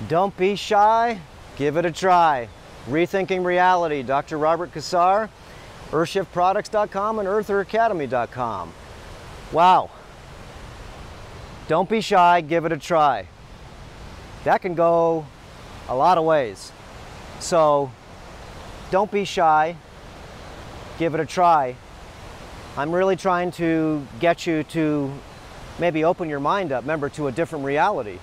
Don't be shy, give it a try. Rethinking Reality, Dr. Robert Cassar, earthshiftproducts.com and eartheracademy.com. Wow. Don't be shy, give it a try. That can go a lot of ways. So don't be shy, give it a try. I'm really trying to get you to maybe open your mind up, remember, to a different reality.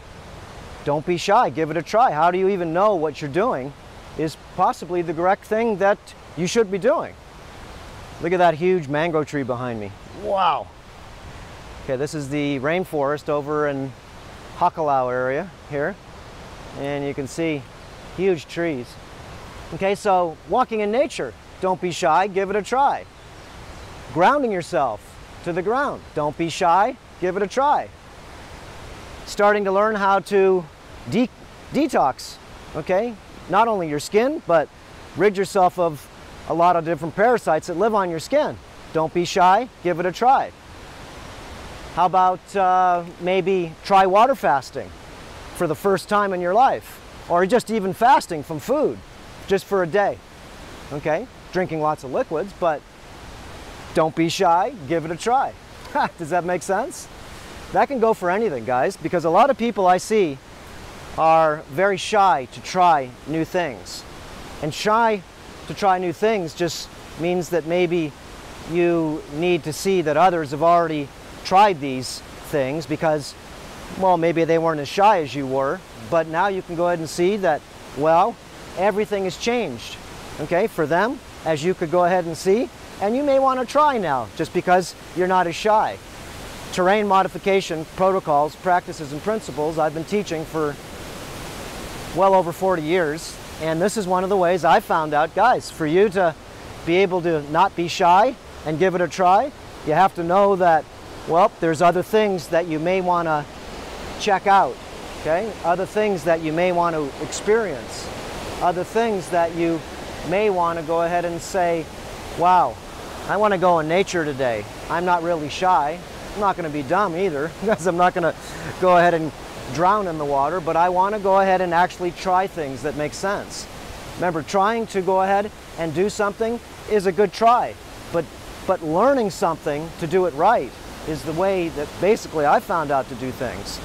Don't be shy, give it a try. How do you even know what you're doing is possibly the correct thing that you should be doing? Look at that huge mango tree behind me. Wow. Okay, this is the rainforest over in Hakalau area here. And you can see huge trees. Okay, so walking in nature, don't be shy, give it a try. Grounding yourself to the ground, don't be shy, give it a try. Starting to learn how to detox, okay? Not only your skin, but rid yourself of a lot of different parasites that live on your skin. Don't be shy, give it a try. How about maybe try water fasting for the first time in your life, or just even fasting from food just for a day, okay? Drinking lots of liquids, but don't be shy, give it a try. Does that make sense? That can go for anything, guys, because a lot of people I see are very shy to try new things. And shy to try new things just means that maybe you need to see that others have already tried these things because, well, maybe they weren't as shy as you were, but now you can go ahead and see that, well, everything has changed, okay, for them, as you could go ahead and see, and you may want to try now just because you're not as shy. Terrain modification protocols, practices, and principles I've been teaching for well over 40 years, and this is one of the ways I found out, guys, for you to be able to not be shy and give it a try, you have to know that, well, there's other things that you may want to check out, okay? Other things that you may want to experience, other things that you may want to go ahead and say, wow, I want to go in nature today. I'm not really shy. I'm not going to be dumb either, because I'm not going to go ahead and drown in the water, but I want to go ahead and actually try things that make sense. Remember, trying to go ahead and do something is a good try, but learning something to do it right is the way that basically I found out to do things.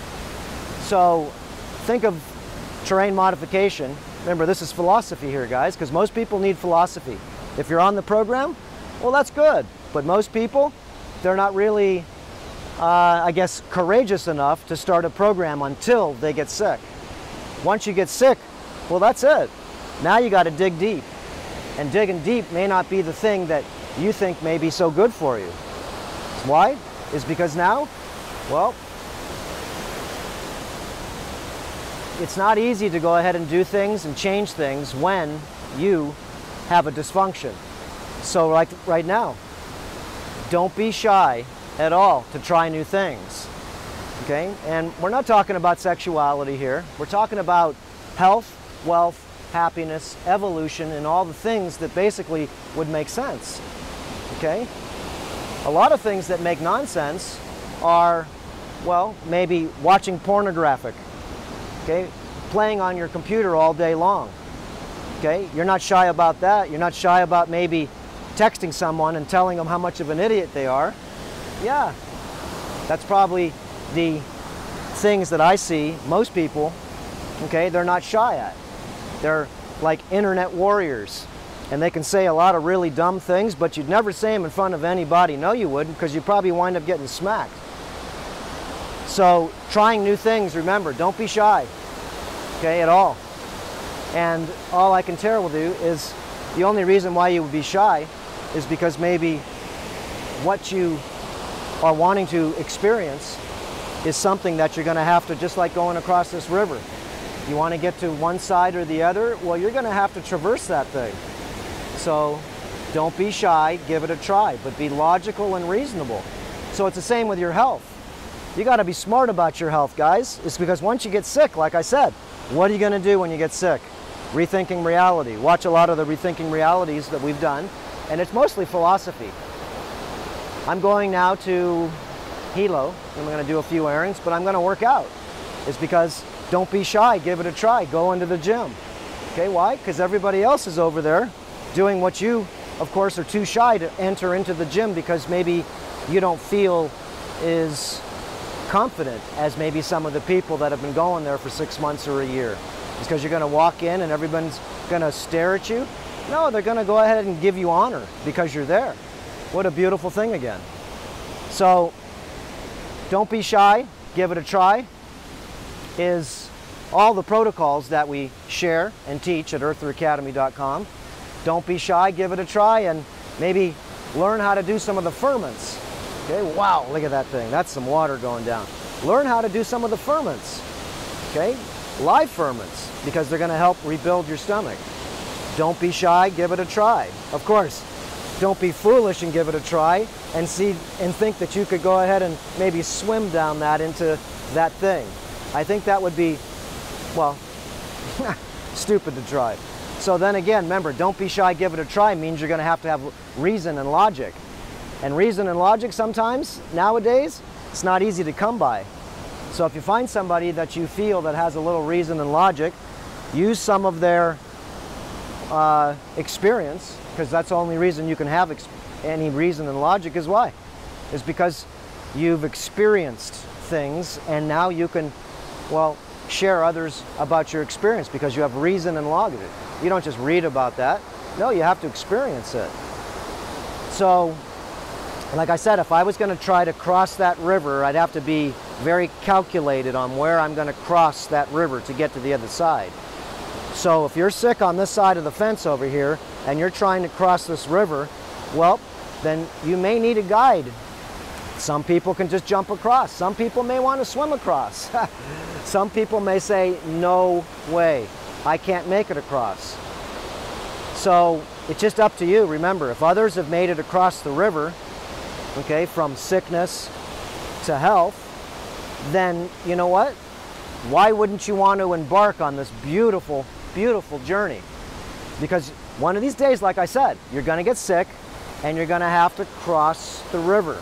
So think of terrain modification. Remember, this is philosophy here, guys, because most people need philosophy. If you're on the program, well, that's good, but most people, they're not really I guess, courageous enough to start a program until they get sick. Once you get sick, well, that's it. Now you got to dig deep. And digging deep may not be the thing that you think may be so good for you. Why? Is because now, well, it's not easy to go ahead and do things and change things when you have a dysfunction. So like right now, don't be shy at all to try new things, okay? And we're not talking about sexuality here. We're talking about health, wealth, happiness, evolution, and all the things that basically would make sense, okay? A lot of things that make nonsense are, well, maybe watching pornographic, okay? Playing on your computer all day long, okay? You're not shy about that. You're not shy about maybe texting someone and telling them how much of an idiot they are. Yeah, that's probably the things that I see most people, okay, they're not shy at. They're like internet warriors, and they can say a lot of really dumb things, but you'd never say them in front of anybody. No, you wouldn't, because you'd probably wind up getting smacked. So trying new things, remember, don't be shy, okay, at all. And all I can tell you is the only reason why you would be shy is because maybe what you are wanting to experience is something that you're going to have to, just like going across this river. You want to get to one side or the other, well, you're going to have to traverse that thing. So don't be shy, give it a try, but be logical and reasonable. So it's the same with your health. You got to be smart about your health, guys. It's because once you get sick, like I said, what are you going to do when you get sick? Rethinking Reality. Watch a lot of the Rethinking Realities that we've done, and it's mostly philosophy. I'm going now to Hilo, and I'm going to do a few errands, but I'm going to work out. It's because don't be shy, give it a try, go into the gym. Okay, why? Because everybody else is over there doing what you, of course, are too shy to enter into the gym because maybe you don't feel is confident as maybe some of the people that have been going there for 6 months or a year. It's because you're going to walk in and everyone's going to stare at you? No, they're going to go ahead and give you honor because you're there. What a beautiful thing again. So don't be shy, give it a try, is all the protocols that we share and teach at eartheracademy.com. Don't be shy, give it a try, and maybe learn how to do some of the ferments. Okay, wow, look at that thing. That's some water going down. Learn how to do some of the ferments. Okay, live ferments, because they're going to help rebuild your stomach. Don't be shy, give it a try. Of course, don't be foolish and give it a try and think that you could go ahead and maybe swim down that into that thing. I think that would be, well, stupid to try. So then again, remember, don't be shy, give it a try means you're going to have reason and logic. And reason and logic sometimes, nowadays, it's not easy to come by. So if you find somebody that you feel that has a little reason and logic, use some of their experience, because that's the only reason you can have any reason and logic is why? Is because you've experienced things and now you can, well, share others about your experience because you have reason and logic. You don't just read about that. No, you have to experience it. So, like I said, if I was going to try to cross that river, I'd have to be very calculated on where I'm going to cross that river to get to the other side. So if you're sick on this side of the fence over here and you're trying to cross this river, well, then you may need a guide. Some people can just jump across. Some people may want to swim across. Some people may say, no way, I can't make it across. So it's just up to you. Remember, if others have made it across the river, okay, from sickness to health, then you know what? Why wouldn't you want to embark on this beautiful, beautiful journey? Because one of these days, like I said, you're going to get sick and you're going to have to cross the river.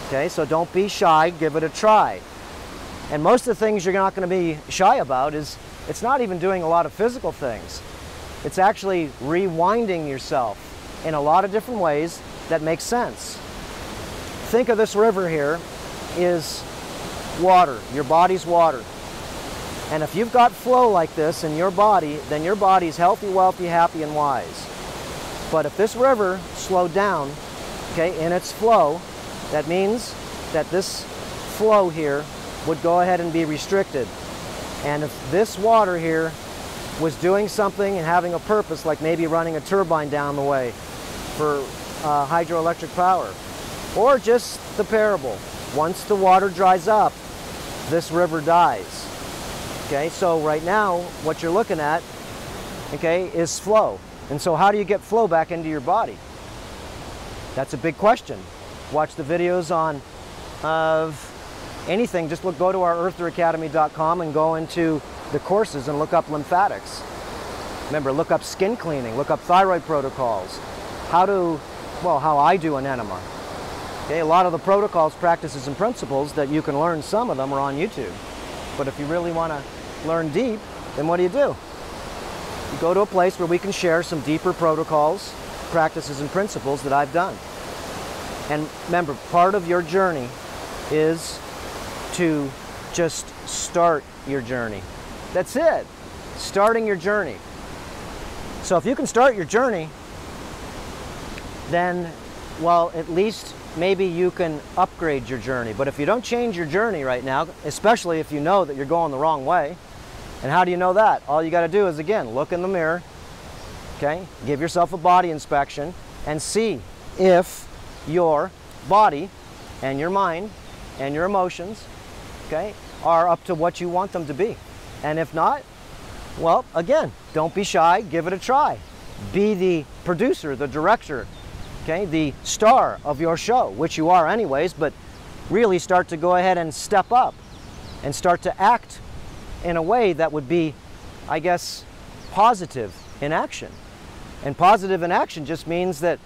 Okay, so don't be shy, give it a try. And most of the things you're not going to be shy about is, it's not even doing a lot of physical things. It's actually rewinding yourself in a lot of different ways that make sense. Think of this river here is water. Your body's water. And if you've got flow like this in your body, then your body's healthy, wealthy, happy, and wise. But if this river slowed down, okay, in its flow, that means that this flow here would go ahead and be restricted. And if this water here was doing something and having a purpose, like maybe running a turbine down the way for hydroelectric power, or just the parable, once the water dries up, this river dies. Okay, so right now, what you're looking at, okay, is flow. And so how do you get flow back into your body? That's a big question. Watch the videos on anything. Just go to our eartheracademy.com and go into the courses and look up lymphatics. Remember, look up skin cleaning, look up thyroid protocols, how I do an enema. Okay, a lot of the protocols, practices, and principles that you can learn, some of them are on YouTube. But if you really want to learn deep, then what do? You go to a place where we can share some deeper protocols, practices, and principles that I've done. And remember, part of your journey is to just start your journey. That's it. Starting your journey. So if you can start your journey, then, well, at least maybe you can upgrade your journey. But if you don't change your journey right now, especially if you know that you're going the wrong way, and how do you know that? All you got to do is, again, look in the mirror, okay? Give yourself a body inspection and see if your body and your mind and your emotions, okay, are up to what you want them to be. And if not, well, again, don't be shy, give it a try. Be the producer, the director, okay, the star of your show, which you are anyways, but really start to go ahead and step up and start to act in a way that would be, I guess, positive in action. And positive in action just means that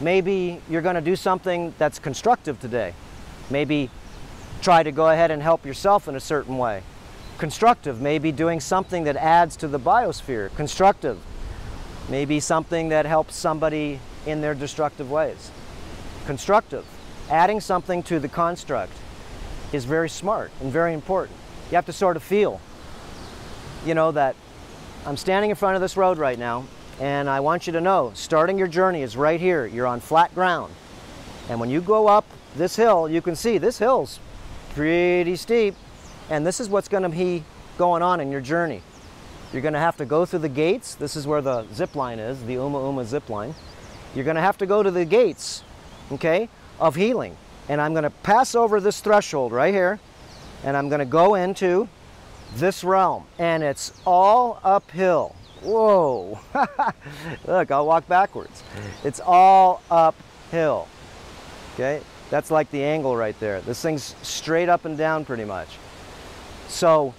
maybe you're going to do something that's constructive today. Maybe try to go ahead and help yourself in a certain way. Constructive, maybe doing something that adds to the biosphere. Constructive, maybe something that helps somebody in their destructive ways. Constructive, adding something to the construct is very smart and very important. You have to sort of feel, you know, that I'm standing in front of this road right now, and I want you to know, starting your journey is right here. You're on flat ground. And when you go up this hill, you can see this hill's pretty steep, and this is what's going to be going on in your journey. You're going to have to go through the gates. This is where the zip line is, the Uma zip line. You're going to have to go to the gates, okay, of healing. And I'm going to pass over this threshold right here, and I'm going to go into this realm, and it's all uphill. Whoa. Look, I'll walk backwards. It's all uphill. Okay, that's like the angle right there. This thing's straight up and down pretty much. So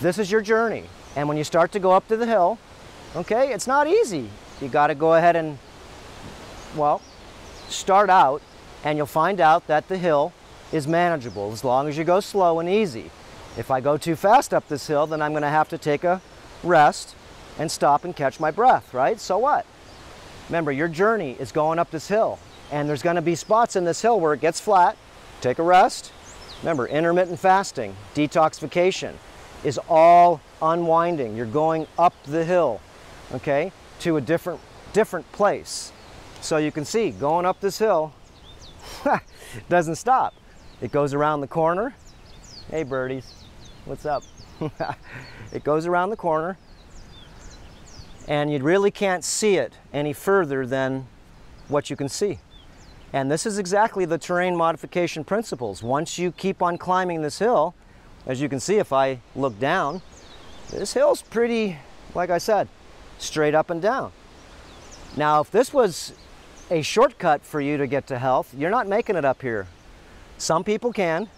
this is your journey, and when you start to go up to the hill, okay, it's not easy. You got to go ahead and, well, start out, and you'll find out that the hill is manageable as long as you go slow and easy. If I go too fast up this hill, then I'm going to have to take a rest and stop and catch my breath, right? So what? Remember, your journey is going up this hill, and there's going to be spots in this hill where it gets flat. Take a rest. Remember, intermittent fasting, detoxification is all unwinding. You're going up the hill, okay, to a different place. So you can see, going up this hill doesn't stop. It goes around the corner. Hey birdies, what's up? It goes around the corner, and you really can't see it any further than what you can see. And this is exactly the terrain modification principles. Once you keep on climbing this hill, as you can see if I look down, this hill's pretty, like I said, straight up and down. Now, if this was a shortcut for you to get to health, you're not making it up here. Some people can,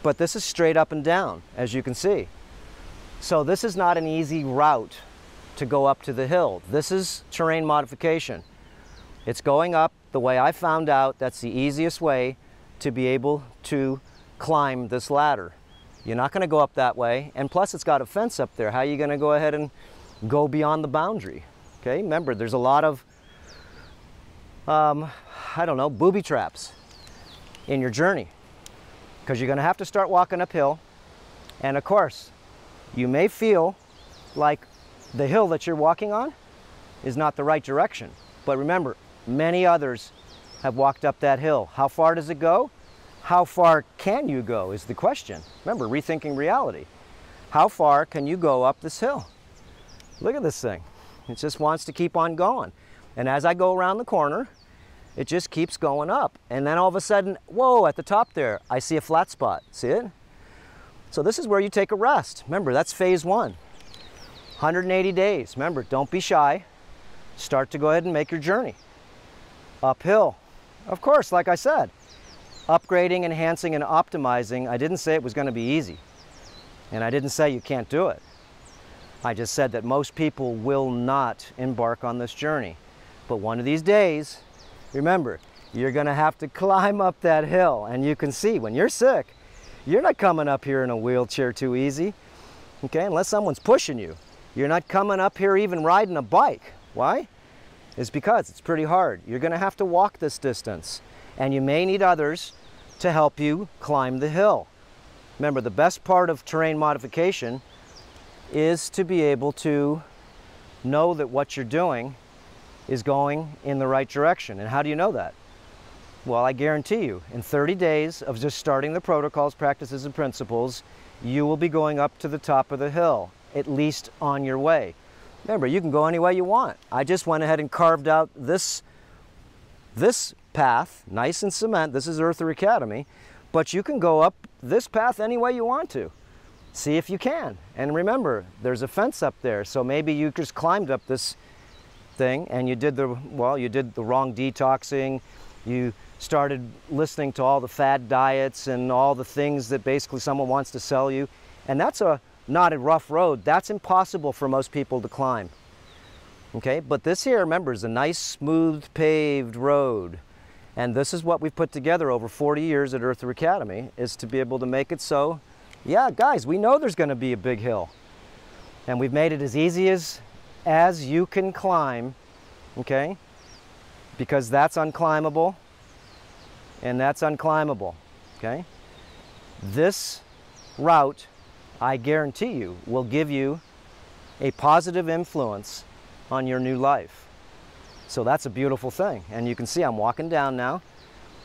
but this is straight up and down, as you can see. So this is not an easy route to go up to the hill. This is terrain modification. It's going up the way I found out that's the easiest way to be able to climb this ladder. You're not going to go up that way, and plus it's got a fence up there. How are you going to go ahead and go beyond the boundary? Okay, remember, there's a lot of, I don't know, booby traps in your journey, because you're going to have to start walking uphill, and of course, you may feel like the hill that you're walking on is not the right direction. But remember, many others have walked up that hill. How far does it go? How far can you go is the question. Remember, rethinking reality. How far can you go up this hill? Look at this thing. It just wants to keep on going. And as I go around the corner, it just keeps going up. And then all of a sudden, whoa, at the top there, I see a flat spot. See it? So this is where you take a rest. Remember, that's phase one. 180 days. Remember, don't be shy. Start to go ahead and make your journey. Uphill. Of course, like I said, upgrading, enhancing, and optimizing. I didn't say it was going to be easy. And I didn't say you can't do it. I just said that most people will not embark on this journey. But one of these days, remember, you're going to have to climb up that hill. And you can see, when you're sick, you're not coming up here in a wheelchair too easy. Okay, unless someone's pushing you. You're not coming up here even riding a bike. Why? It's because it's pretty hard. You're going to have to walk this distance, and you may need others to help you climb the hill. Remember, the best part of terrain modification is to be able to know that what you're doing is going in the right direction. And how do you know that? Well, I guarantee you, in 30 days of just starting the protocols, practices, and principles, you will be going up to the top of the hill, at least on your way. Remember, you can go any way you want. I just went ahead and carved out this path, nice and cement. This is Earther Academy, but you can go up this path any way you want to. See if you can. And remember, there's a fence up there, so maybe you just climbed up this thing and you did the wrong detoxing. You started listening to all the fad diets and all the things that basically someone wants to sell you. And that's not a rough road. That's impossible for most people to climb. Okay, but this here, remember, is a nice, smooth, paved road. And this is what we've put together over 40 years at Earther Academy, is to be able to make it so Yeah, guys, we know there's going to be a big hill. And we've made it as easy as you can climb, okay? Because that's unclimbable, and that's unclimbable, okay? This route, I guarantee you, will give you a positive influence on your new life. So that's a beautiful thing. And you can see I'm walking down now.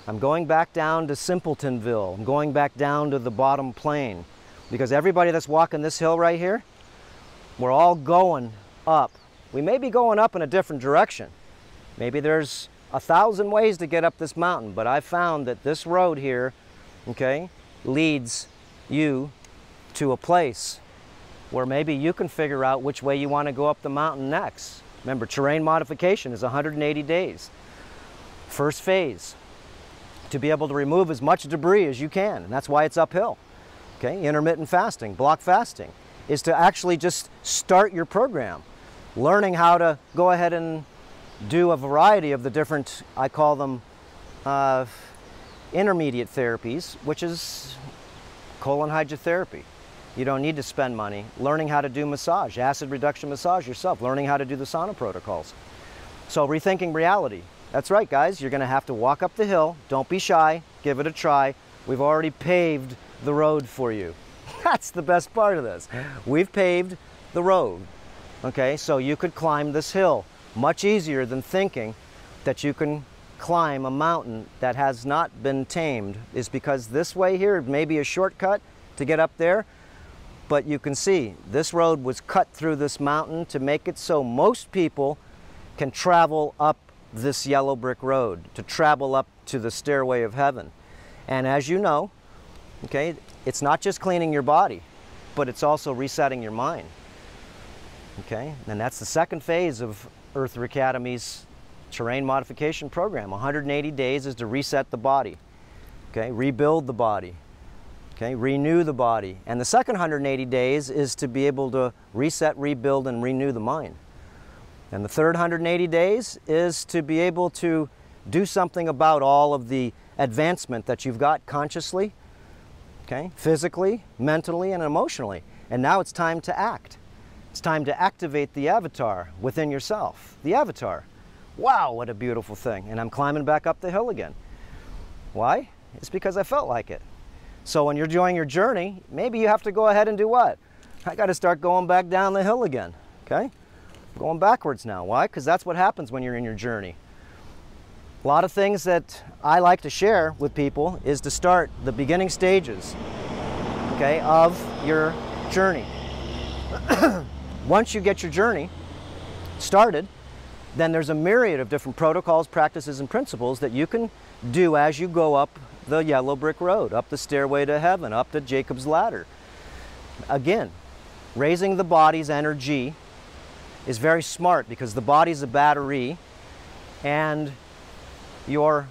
I'm going back down to Simpletonville. I'm going back down to the bottom plane. Because everybody that's walking this hill right here, we're all going up. We may be going up in a different direction. Maybe there's 1,000 ways to get up this mountain, but I found that this road here, okay, leads you to a place where maybe you can figure out which way you want to go up the mountain next. Remember, terrain modification is 180 days. First phase, to be able to remove as much debris as you can, and that's why it's uphill. Okay, intermittent fasting, block fasting, is to actually just start your program. Learning how to go ahead and do a variety of the different, I call them intermediate therapies, which is colon hydrotherapy. You don't need to spend money. Learning how to do massage, acid reduction massage yourself, learning how to do the sauna protocols. So rethinking reality. That's right, guys, you're going to have to walk up the hill. Don't be shy, give it a try. We've already paved the road for you. That's the best part of this. We've paved the road. Okay, so you could climb this hill much easier than thinking that you can climb a mountain that has not been tamed. Is because this way here may be a shortcut to get up there, but you can see this road was cut through this mountain to make it so most people can travel up this yellow brick road, to travel up to the stairway of heaven. And as you know, okay, it's not just cleaning your body, but it's also resetting your mind. Okay, and that's the second phase of Earther Academy's terrain modification program. 180 days is to reset the body, okay, rebuild the body, okay, renew the body. And the second 180 days is to be able to reset, rebuild, and renew the mind. And the third 180 days is to be able to do something about all of the advancement that you've got consciously, okay, physically, mentally, and emotionally. And now it's time to act. It's time to activate the avatar within yourself. The avatar. Wow, what a beautiful thing. And I'm climbing back up the hill again. Why? It's because I felt like it. So when you're doing your journey, maybe you have to go ahead and do what? I got to start going back down the hill again, okay? Going backwards now. Why? Because that's what happens when you're in your journey. A lot of things that I like to share with people is to start the beginning stages, okay, of your journey. Once you get your journey started, then there's a myriad of different protocols, practices, and principles that you can do as you go up the yellow brick road, up the stairway to heaven, up the Jacob's ladder. Again, raising the body's energy is very smart because the body's a battery, and your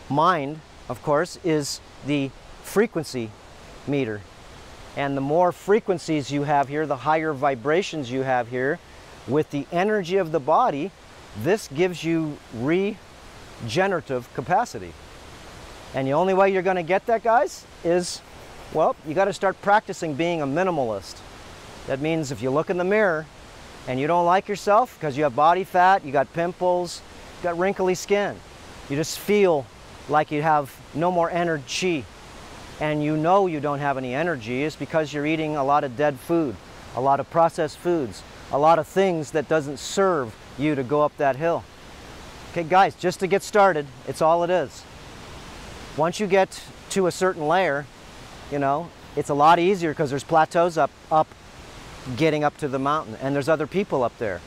mind, of course, is the frequency meter. And the more frequencies you have here, the higher vibrations you have here, with the energy of the body, this gives you regenerative capacity. And the only way you're going to get that, guys, is, well, you got to start practicing being a minimalist. That means if you look in the mirror and you don't like yourself because you have body fat, you got pimples, you got wrinkly skin, you just feel like you have no more energy, and you know you don't have any energy, is because you're eating a lot of dead food, a lot of processed foods, a lot of things that doesn't serve you to go up that hill. Okay, guys, just to get started, it's all it is. Once you get to a certain layer, you know, it's a lot easier because there's plateaus up getting up to the mountain, and there's other people up there.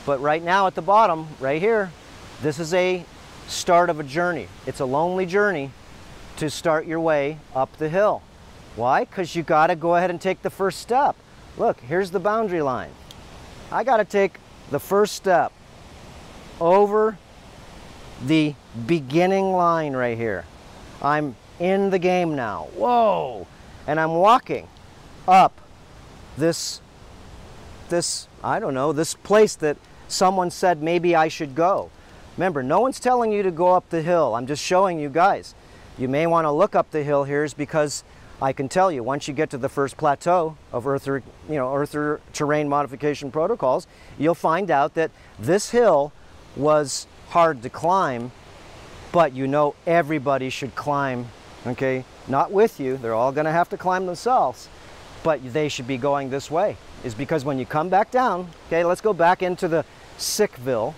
But right now at the bottom, right here, this is a start of a journey. It's a lonely journey to start your way up the hill. Why? Because you got to go ahead and take the first step. Look, here's the boundary line. I got to take the first step over the beginning line right here. I'm in the game now. Whoa! And I'm walking up this, I don't know, this place that someone said maybe I should go. Remember, no one's telling you to go up the hill. I'm just showing you guys. You may want to look up the hill here is because I can tell you, once you get to the first plateau of earth terrain modification protocols, you'll find out that this hill was hard to climb, but you know everybody should climb, okay? Not with you, they're all gonna have to climb themselves, but they should be going this way, is because when you come back down, okay, let's go back into the Sickville,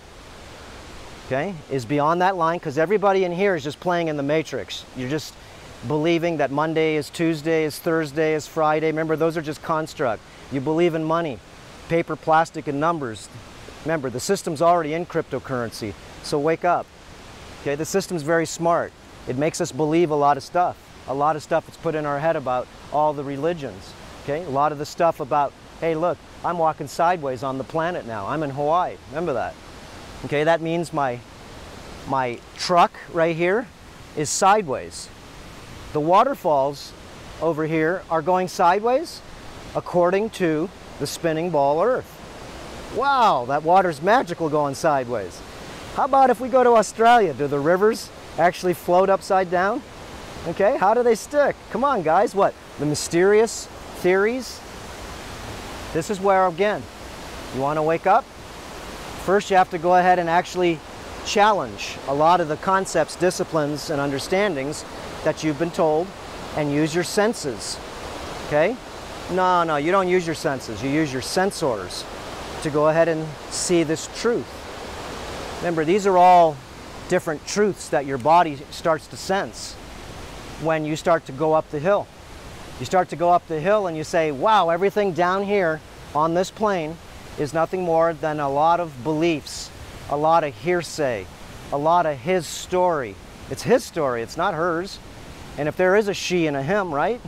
okay, is beyond that line, because everybody in here is just playing in the matrix. You're just believing that Monday is Tuesday, is Thursday, is Friday. Remember, those are just construct. You believe in money, paper, plastic, and numbers. Remember, the system's already in cryptocurrency, so wake up. Okay, the system's very smart. It makes us believe a lot of stuff. A lot of stuff that's put in our head about all the religions. Okay, a lot of the stuff about, hey, look, I'm walking sideways on the planet now. I'm in Hawaii. Remember that. Okay, that means my truck right here is sideways. The waterfalls over here are going sideways according to the spinning ball Earth. Wow, that water's magical going sideways. How about if we go to Australia? Do the rivers actually float upside down? Okay, how do they stick? Come on, guys, what? The mysterious theories? This is where, again, you want to wake up? First, you have to go ahead and actually challenge a lot of the concepts, disciplines, and understandings that you've been told, and use your senses, okay? No, you don't use your senses. You use your sensors to go ahead and see this truth. Remember, these are all different truths that your body starts to sense when you start to go up the hill. You start to go up the hill and you say, wow, everything down here on this plane is nothing more than a lot of beliefs, a lot of hearsay, a lot of his story. It's his story, it's not hers. And if there is a she and a him, right?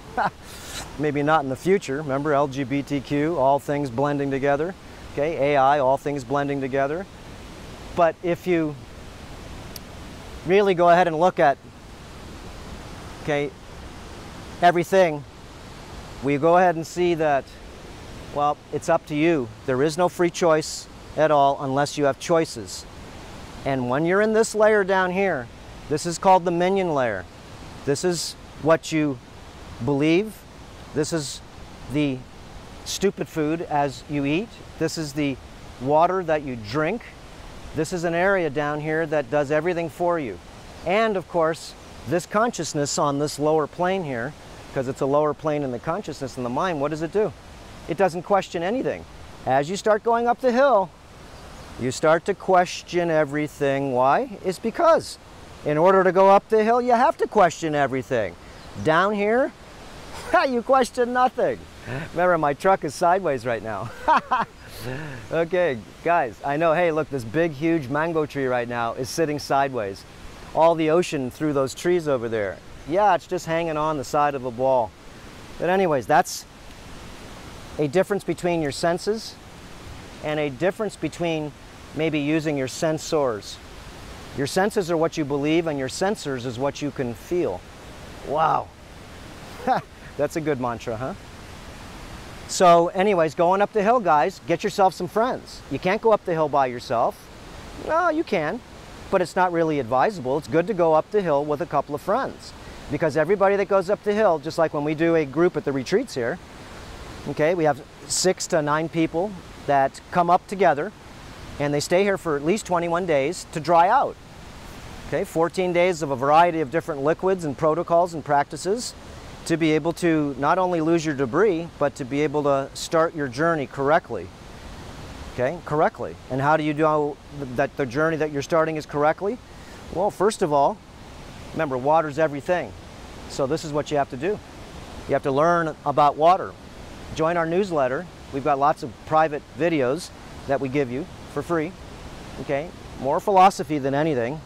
Maybe not in the future. Remember, LGBTQ, all things blending together. Okay, AI, all things blending together. But if you really go ahead and look at, okay, everything, we go ahead and see that, well, it's up to you. There is no free choice at all unless you have choices. And when you're in this layer down here, this is called the minion layer. This is what you believe. This is the stupid food as you eat. This is the water that you drink. This is an area down here that does everything for you. And of course, this consciousness on this lower plane here, because it's a lower plane in the consciousness in the mind, what does it do? It doesn't question anything. As you start going up the hill, you start to question everything. Why? It's because in order to go up the hill, you have to question everything. Down here, you question nothing. Remember, my truck is sideways right now. Okay, guys, I know, hey, look, this big, huge mango tree right now is sitting sideways. All the ocean through those trees over there. Yeah, it's just hanging on the side of a wall. But anyways, that's a difference between your senses and a difference between maybe using your sensors. Your senses are what you believe, and your sensors is what you can feel. Wow. That's a good mantra, huh? So anyways, going up the hill, guys, get yourself some friends. You can't go up the hill by yourself. No, you can, but it's not really advisable. It's good to go up the hill with a couple of friends, because everybody that goes up the hill, just like when we do a group at the retreats here, okay, we have 6 to 9 people that come up together, and they stay here for at least 21 days to dry out. Okay, 14 days of a variety of different liquids and protocols and practices to be able to not only lose your debris, but to be able to start your journey correctly. Okay, correctly. And how do you know that the journey that you're starting is correctly? Well, first of all, remember, water's everything. So this is what you have to do. You have to learn about water. Join our newsletter. We've got lots of private videos that we give you for free. Okay, more philosophy than anything,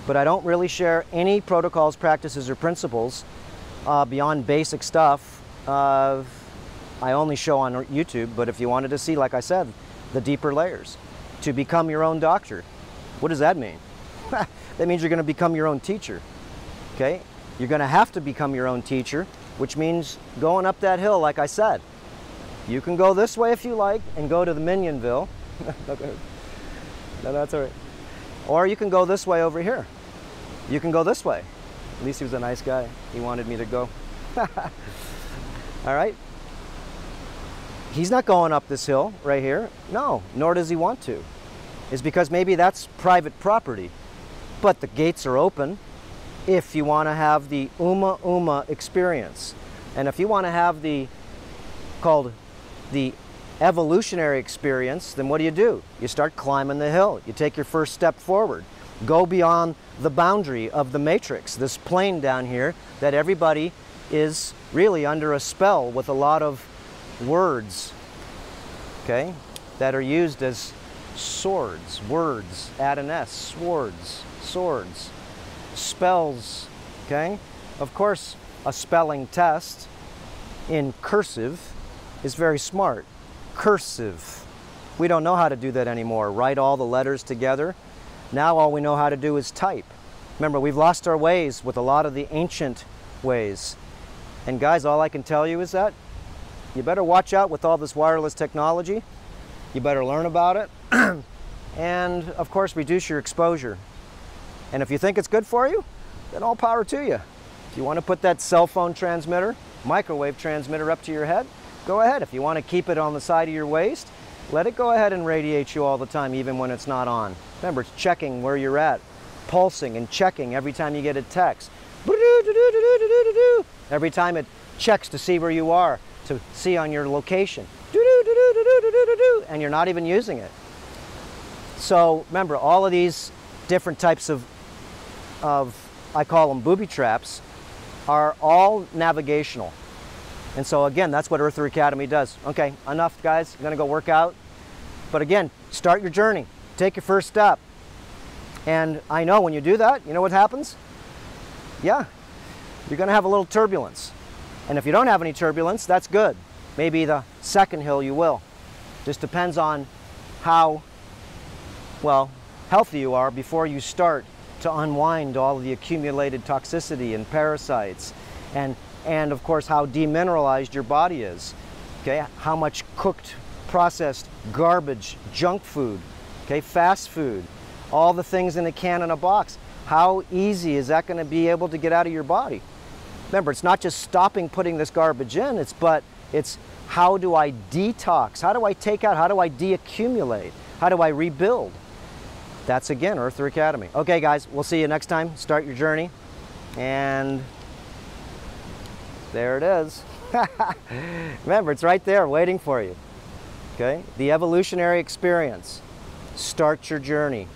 but I don't really share any protocols, practices, or principles beyond basic stuff. I only show on YouTube, but if you wanted to see, like I said, the deeper layers, to become your own doctor. What does that mean? That means you're going to become your own teacher. Okay, you're going to have to become your own teacher, which means going up that hill, like I said. You can go this way if you like and go to the Minionville. No, that's all right. Or you can go this way over here. You can go this way. At least he was a nice guy. He wanted me to go. All right? He's not going up this hill right here. No, nor does he want to. It's because maybe that's private property. But the gates are open if you want to have the Uma experience. And if you want to have the called the evolutionary experience, then what do? You start climbing the hill. You take your first step forward. Go beyond the boundary of the matrix, this plane down here that everybody is really under a spell with a lot of words, okay, that are used as swords, words, add an S, swords, swords, spells, okay? Of course, a spelling test in cursive is very smart. Cursive. We don't know how to do that anymore. Write all the letters together. Now all we know how to do is type. Remember, we've lost our ways with a lot of the ancient ways. And guys, all I can tell you is that you better watch out with all this wireless technology. You better learn about it. And of course, reduce your exposure. And if you think it's good for you, then all power to you. If you want to put that cell phone transmitter, microwave transmitter up to your head, go ahead. If you want to keep it on the side of your waist, let it go ahead and radiate you all the time, even when it's not on. Remember, it's checking where you're at, pulsing and checking every time you get a text. Every time it checks to see where you are, to see on your location. And you're not even using it. So remember, all of these different types of I call them booby traps, are all navigational. And so again, that's what Earther Academy does. Okay, enough guys, you're gonna go work out. But again, start your journey, take your first step. And I know when you do that, you know what happens? Yeah, you're gonna have a little turbulence. And if you don't have any turbulence, that's good. Maybe the second hill you will. Just depends on how, well, healthy you are before you start to unwind all of the accumulated toxicity and parasites, and of course how demineralized your body is, okay? How much cooked, processed, garbage, junk food, okay? Fast food, all the things in a can and a box. How easy is that going to be able to get out of your body? Remember, it's not just stopping putting this garbage in, it's how do I detox? How do I take out? How do I deaccumulate? How do I rebuild? That's again Earther Academy. Okay guys, we'll see you next time. Start your journey. And there it is. Remember, it's right there waiting for you. Okay? The evolutionary experience. Start your journey.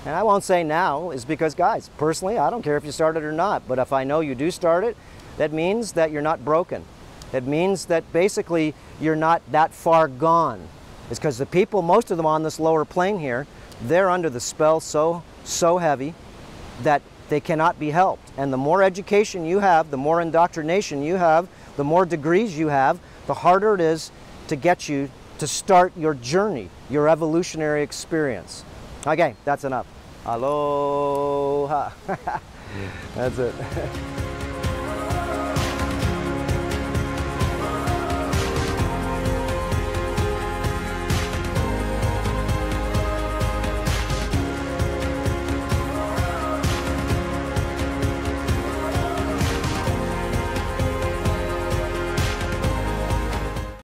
And I won't say now is because, guys, personally, I don't care if you start it or not, but if I know you do start it, that means that you're not broken. It means that basically you're not that far gone. It's because the people, most of them on this lower plane here, they're under the spell so heavy that they cannot be helped. And the more education you have, the more indoctrination you have, the more degrees you have, the harder it is to get you to start your journey, your evolutionary experience. Okay, that's enough. Aloha. That's it.